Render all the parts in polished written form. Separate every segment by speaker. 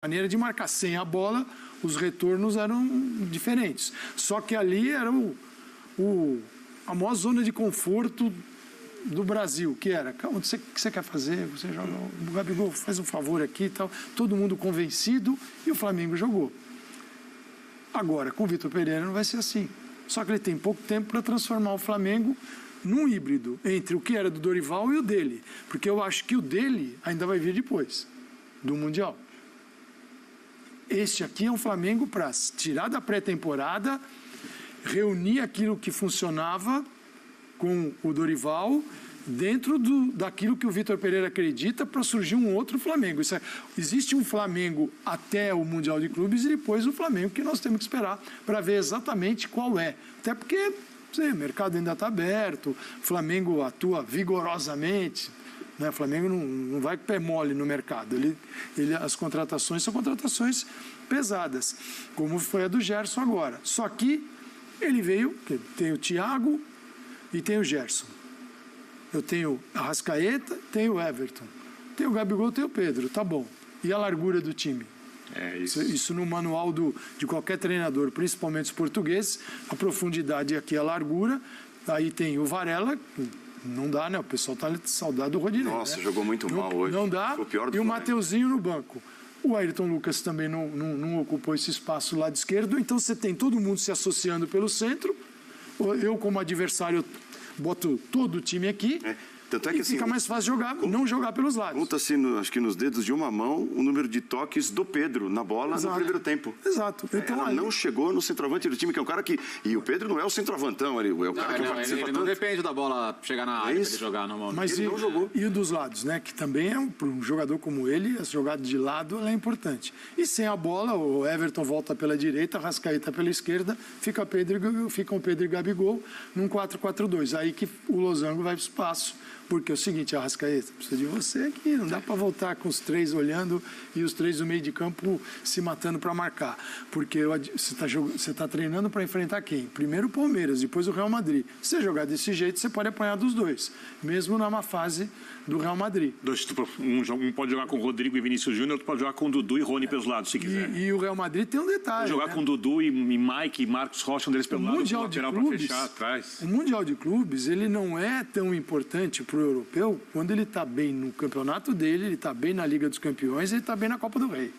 Speaker 1: maneira de marcar sem a bola, os retornos eram diferentes. Só que ali era a maior zona de conforto do Brasil, que era, o que você quer fazer? Você joga, o Gabigol faz um favor aqui e tal, todo mundo convencido, e o Flamengo jogou. Agora, com o Vitor Pereira não vai ser assim. Só que ele tem pouco tempo para transformar o Flamengo num híbrido entre o que era do Dorival e o dele. Porque eu acho que o dele ainda vai vir depois do Mundial. Este aqui é um Flamengo para tirar da pré-temporada, reunir aquilo que funcionava com o Dorival dentro daquilo que o Vitor Pereira acredita para surgir um outro Flamengo. Existe um Flamengo até o Mundial de Clubes e depois o Flamengo que nós temos que esperar para ver exatamente qual é. Até porque o mercado ainda está aberto, o Flamengo atua vigorosamente, né? O Flamengo não vai com pé mole no mercado. As contratações são contratações pesadas, como foi a do Gerson agora. Só que ele veio, tem o Thiago e tem o Gerson. Eu tenho a Arrascaeta, tenho o Everton. Tenho o Gabigol, tenho o Pedro. Tá bom. E a largura do time?
Speaker 2: É isso.
Speaker 1: Isso no manual de qualquer treinador, principalmente os portugueses, a profundidade aqui, a largura. Aí tem o Varela, não dá, né? O pessoal tá saudade do Rodinei.
Speaker 2: Nossa,
Speaker 1: né?
Speaker 2: Jogou muito mal hoje.
Speaker 1: Não dá.
Speaker 2: Foi o pior do
Speaker 1: e o
Speaker 2: Flamengo.
Speaker 1: Mateuzinho no banco. O Ayrton Lucas também não ocupou esse espaço do lado esquerdo. Então você tem todo mundo se associando pelo centro. Eu, como adversário, boto todo o time aqui.
Speaker 2: Tanto é que,
Speaker 1: fica mais fácil jogar, não jogar pelos lados.
Speaker 2: Conta-se, acho que nos dedos de uma mão, o número de toques do Pedro na bola no primeiro tempo.
Speaker 1: Exato. Então,
Speaker 2: ela não chegou no centroavante do time, que é um cara que... E o Pedro não é o centroavantão, ele é o cara que participa
Speaker 3: ele não depende da bola chegar na área para ele jogar normalmente.
Speaker 1: Mas
Speaker 2: ele não jogou.
Speaker 1: E o dos lados, né? Que também é para um jogador como ele, a jogada de lado ela é importante. E sem a bola, o Everton volta pela direita, a Arrascaeta pela esquerda, ficam o Pedro e Gabigol num 4-4-2. Aí que o losango vai para o espaço. Porque é o seguinte, Arrascaeta, precisa de você aqui, não dá para voltar com os três olhando e os três no meio de campo se matando para marcar. Porque você está treinando para enfrentar quem? Primeiro o Palmeiras, depois o Real Madrid. Se você jogar desse jeito, você pode apanhar dos dois, mesmo na má fase do Real Madrid.
Speaker 4: Um pode jogar com Rodrigo e Vinícius Júnior, outro pode jogar com Dudu e Rony pelos lados, se quiser.
Speaker 1: E o Real Madrid tem um detalhe.
Speaker 4: Pode jogar com Dudu e Mike e Marcos Rocha, um deles pelo lado,
Speaker 1: Mundial de Clubes,
Speaker 4: fechar atrás.
Speaker 1: O Mundial de Clubes, ele não é tão importante para o europeu quando ele está bem no campeonato dele, ele está bem na Liga dos Campeões, ele está bem na Copa do Rei.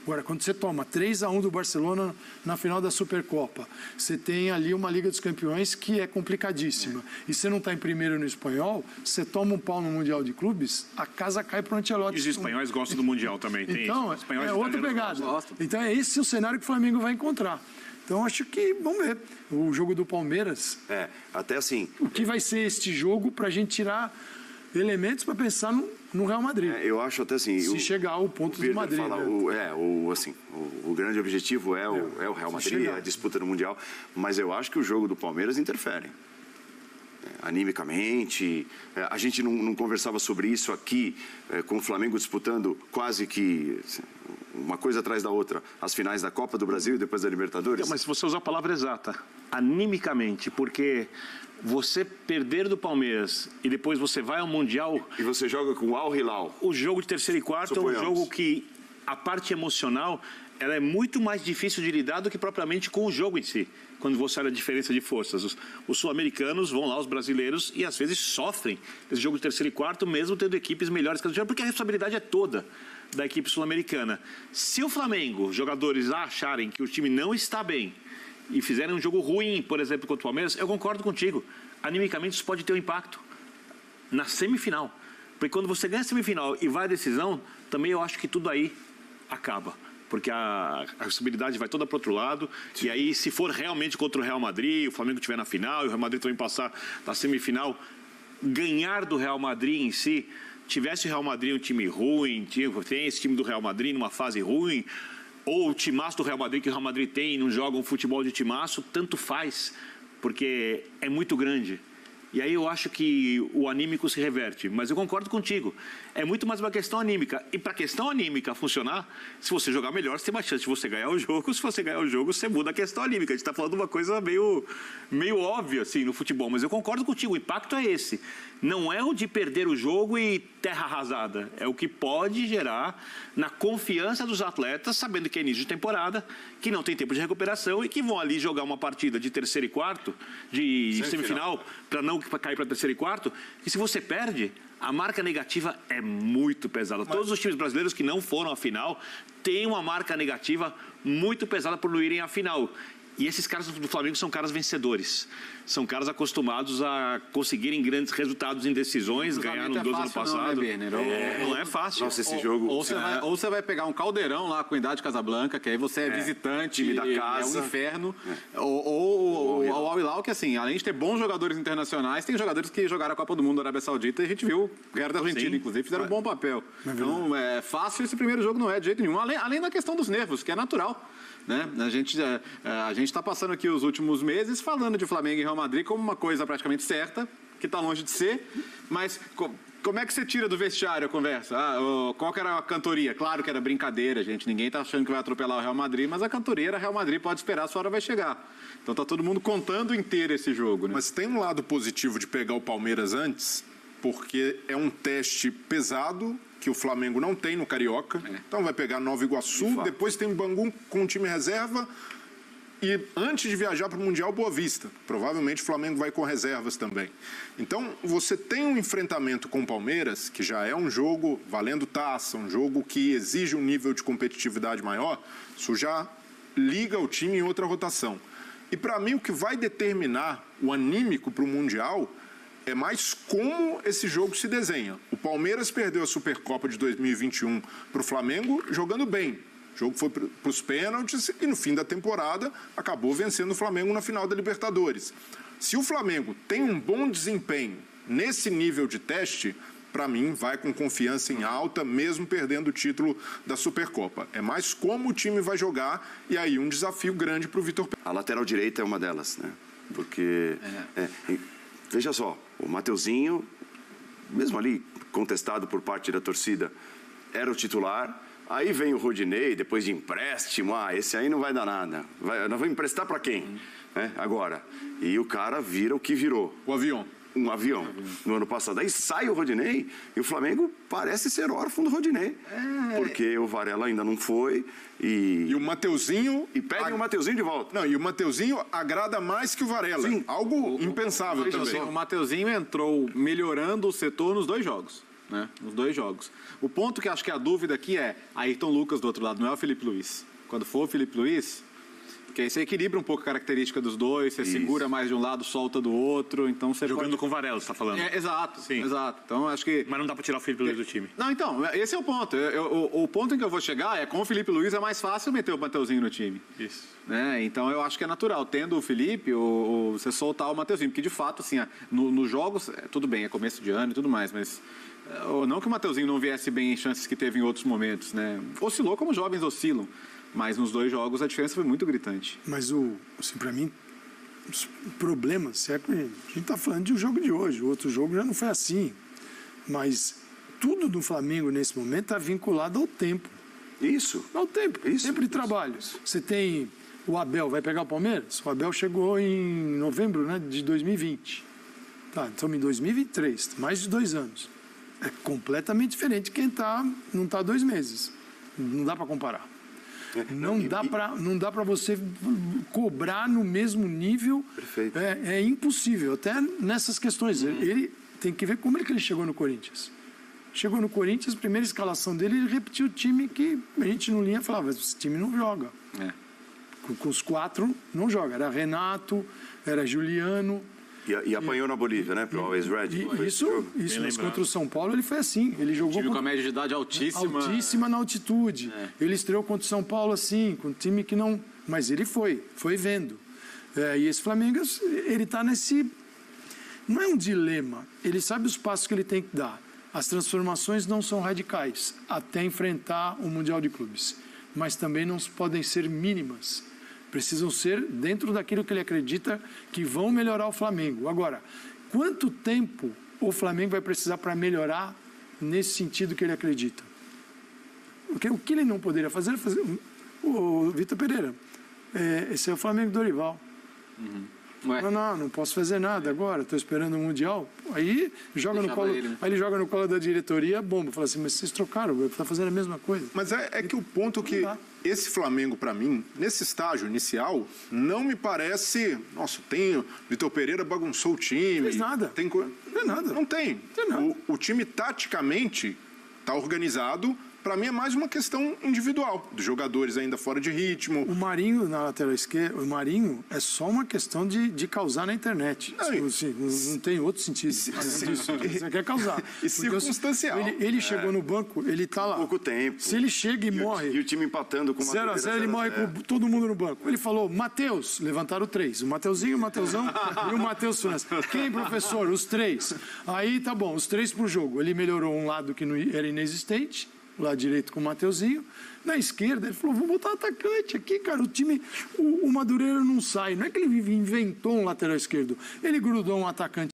Speaker 1: Agora, quando você toma 3-1 do Barcelona na final da Supercopa, você tem ali uma Liga dos Campeões que é complicadíssima. E você não está em primeiro no espanhol, você toma um pau no Mundial de Clubes, a casa cai para o Ancelotti.
Speaker 4: E os espanhóis gostam do Mundial também. Tem
Speaker 1: então,
Speaker 4: isso.
Speaker 1: é outra pegada. Então, é esse o cenário que o Flamengo vai encontrar. Então, acho que, vamos ver, o jogo do Palmeiras...
Speaker 2: até assim...
Speaker 1: O que vai ser este jogo para a gente tirar elementos para pensar no Real Madrid.
Speaker 2: Eu acho até assim...
Speaker 1: Se chegar ao ponto do Madrid.
Speaker 2: Fala,
Speaker 1: né?
Speaker 2: O grande objetivo é o Real Madrid, a disputa no Mundial, mas eu acho que o jogo do Palmeiras interfere. Animicamente, a gente não conversava sobre isso aqui, com o Flamengo disputando quase que uma coisa atrás da outra, as finais da Copa do Brasil e depois da Libertadores.
Speaker 4: Mas se você usar a palavra exata, animicamente, porque você perder do Palmeiras e depois você vai ao Mundial...
Speaker 2: E você joga com o Al Hilal.
Speaker 4: O jogo de terceiro e quarto é um jogo que a parte emocional ela é muito mais difícil de lidar do que propriamente com o jogo em si, quando você olha a diferença de forças. Os sul-americanos vão lá, os brasileiros, e às vezes sofrem esse jogo de terceiro e quarto, mesmo tendo equipes melhores que a gente, porque a responsabilidade é toda da equipe sul-americana. Se o Flamengo, jogadores acharem que o time não está bem e fizerem um jogo ruim, por exemplo, contra o Palmeiras, eu concordo contigo. Animicamente isso pode ter um impacto na semifinal. Porque quando você ganha a semifinal e vai à decisão, também eu acho que tudo aí acaba. Porque a responsabilidade vai toda para o outro lado. Sim. E aí, se for realmente contra o Real Madrid, o Flamengo estiver na final e o Real Madrid também passar na semifinal, ganhar do Real Madrid em si, tivesse o Real Madrid um time ruim, tem esse time do Real Madrid numa fase ruim, ou o timaço do Real Madrid que o Real Madrid tem e não joga um futebol de timaço, tanto faz, porque é muito grande. E aí eu acho que o anímico se reverte. Mas eu concordo contigo. É muito mais uma questão anímica. E para a questão anímica funcionar, se você jogar melhor, você tem mais chance de você ganhar o jogo. Se você ganhar o jogo, você muda a questão anímica. A gente está falando de uma coisa meio óbvia assim, no futebol. Mas eu concordo contigo. O impacto é esse. Não é o de perder o jogo e terra arrasada. É o que pode gerar na confiança dos atletas, sabendo que é início de temporada, que não tem tempo de recuperação e que vão ali jogar uma partida de terceiro e quarto, de semifinal, para não cair para terceiro e quarto. E se você perde, a marca negativa é muito pesada. Todos os times brasileiros que não foram à final têm uma marca negativa muito pesada por não irem à final. E esses caras do Flamengo são caras vencedores. São caras acostumados a conseguirem grandes resultados em decisões, ganharam 12 ano passado. Não é fácil.
Speaker 3: Nossa, esse jogo... Ou você vai pegar um caldeirão lá com idade Casablanca, que aí você é visitante, time da casa. É um inferno. Ou o Al Hilal, que assim, além de ter bons jogadores internacionais, tem jogadores que jogaram a Copa do Mundo da Arábia Saudita e a gente viu, Guerra da Argentina, inclusive, fizeram um bom papel. Então, é fácil esse primeiro jogo, não é de jeito nenhum. Além da questão dos nervos, que é natural. Né? A gente está passando aqui os últimos meses falando de Flamengo e Real Madrid como uma coisa praticamente certa, que está longe de ser, mas como é que você tira do vestiário a conversa? Qual que era a cantoria? Claro que era brincadeira, gente, ninguém está achando que vai atropelar o Real Madrid, mas a cantoria era Real Madrid, pode esperar, a sua hora vai chegar. Então está todo mundo contando inteiro esse jogo. Né?
Speaker 5: Mas tem um lado positivo de pegar o Palmeiras antes, porque é um teste pesado, que o Flamengo não tem no Carioca. Então vai pegar Nova Iguaçu, depois tem Bangu com o time reserva e antes de viajar para o Mundial, Boa Vista. Provavelmente o Flamengo vai com reservas também. Então você tem um enfrentamento com o Palmeiras, que já é um jogo valendo taça, um jogo que exige um nível de competitividade maior, isso já liga o time em outra rotação. E para mim o que vai determinar o anímico para o Mundial é mais como esse jogo se desenha. O Palmeiras perdeu a Supercopa de 2021 para o Flamengo jogando bem. O jogo foi para os pênaltis e no fim da temporada acabou vencendo o Flamengo na final da Libertadores. Se o Flamengo tem um bom desempenho nesse nível de teste, para mim vai com confiança em alta, mesmo perdendo o título da Supercopa. É mais como o time vai jogar e aí um desafio grande para o Vitor Pereira.
Speaker 2: A lateral direita é uma delas, né? Porque... veja só, o Mateuzinho, mesmo ali contestado por parte da torcida, era o titular. Aí vem o Rodinei, depois de empréstimo. Esse aí não vai dar nada. Nós vamos emprestar para quem? Agora. E o cara vira o que virou.
Speaker 5: O avião.
Speaker 2: Um avião. No ano passado. Aí sai o Rodinei e o Flamengo parece ser órfão do Rodinei. Porque o Varela ainda não foi. E
Speaker 5: o Mateuzinho...
Speaker 2: E pedem o Mateuzinho de volta.
Speaker 5: Não, e o Mateuzinho agrada mais que o Varela. Sim. Algo impensável também.
Speaker 3: O Mateuzinho entrou melhorando o setor nos dois jogos. Né? Nos dois jogos. O ponto que acho que a dúvida aqui é Ayrton Lucas do outro lado, não é o Felipe Luiz. Quando for o Felipe Luiz... Porque aí você equilibra um pouco a característica dos dois, você segura mais de um lado, solta do outro, então você
Speaker 4: jogando com o Varela, você está falando.
Speaker 3: Exato, sim. Exato. Então, acho que...
Speaker 4: Mas não dá para tirar o Felipe Luiz do time.
Speaker 3: Não, então, esse é o ponto. O ponto em que eu vou chegar é com o Felipe Luiz é mais fácil meter o Mateuzinho no time.
Speaker 4: Isso.
Speaker 3: Né? Então, eu acho que é natural, tendo o Felipe, você soltar o Mateuzinho, porque de fato, assim, nos jogos, tudo bem, é começo de ano e tudo mais, mas... Não que o Mateuzinho não viesse bem em chances que teve em outros momentos, né? Oscilou como jovens oscilam. Mas nos dois jogos a diferença foi muito gritante.
Speaker 1: Mas, assim, para mim, os problemas, a gente está falando de um jogo de hoje, o outro jogo já não foi assim. Mas tudo do Flamengo nesse momento está vinculado ao tempo.
Speaker 2: Isso.
Speaker 1: Ao tempo, tempo de trabalho. Você tem o Abel, vai pegar o Palmeiras? O Abel chegou em novembro, né, de 2020. Tá, estamos em 2023, mais de 2 anos. É completamente diferente de quem não está 2 meses. Não dá para comparar. Não dá para você cobrar no mesmo nível.
Speaker 2: Perfeito.
Speaker 1: É impossível, até nessas questões. Ele tem que ver como é que ele chegou no Corinthians. Chegou no Corinthians, primeira escalação dele, ele repetiu o time que a gente no linha falava, esse time não joga. Com os 4 não joga. Era Renato, era Juliano.
Speaker 2: E apanhou na Bolívia, né? Pro Always Red.
Speaker 1: Isso, mas contra o São Paulo ele foi assim. Ele jogou
Speaker 3: com a média de idade altíssima.
Speaker 1: Altíssima na altitude. Ele estreou contra o São Paulo assim, com um time que não... Mas ele foi vendo. E esse Flamengo, ele está nesse... Não é um dilema. Ele sabe os passos que ele tem que dar. As transformações não são radicais até enfrentar o Mundial de Clubes. Mas também não podem ser mínimas. Precisam ser dentro daquilo que ele acredita que vão melhorar o Flamengo. Agora, quanto tempo o Flamengo vai precisar para melhorar nesse sentido que ele acredita? Porque o que ele não poderia fazer é fazer... O Vitor Pereira, esse é o Flamengo do Dorival. Não posso fazer nada agora, estou esperando o Mundial. Aí joga no colo, aí ele joga no colo da diretoria, bomba. Fala assim, mas vocês trocaram, está fazendo a mesma coisa.
Speaker 5: Mas é que o ponto que esse Flamengo, para mim, nesse estágio inicial, não me parece... Nossa, Vitor Pereira bagunçou o time.
Speaker 1: Não fez nada.
Speaker 5: Não é nada. Não tem. O time, taticamente, está organizado... Para mim é mais uma questão individual, dos jogadores ainda fora de ritmo.
Speaker 1: O Marinho na lateral esquerda, o Marinho é só uma questão de causar na internet. Não tem outro sentido. Você quer causar.
Speaker 5: E circunstancial.
Speaker 1: Ele chegou no banco, ele está lá.
Speaker 2: Pouco tempo.
Speaker 1: Se ele chega e morre...
Speaker 2: E o time empatando com
Speaker 1: 0-0, ele morre com todo mundo no banco. Ele falou, Matheus, levantaram 3. O Mateuzinho, o Mateuzão e o Matheus França. Quem, professor? Os 3. Aí tá bom, os 3 pro jogo. Ele melhorou um lado que não era inexistente, lado direito com o Mateuzinho, na esquerda ele falou, vou botar atacante aqui, cara, o time, o Madureira não sai, não é que ele inventou um lateral esquerdo, ele grudou um atacante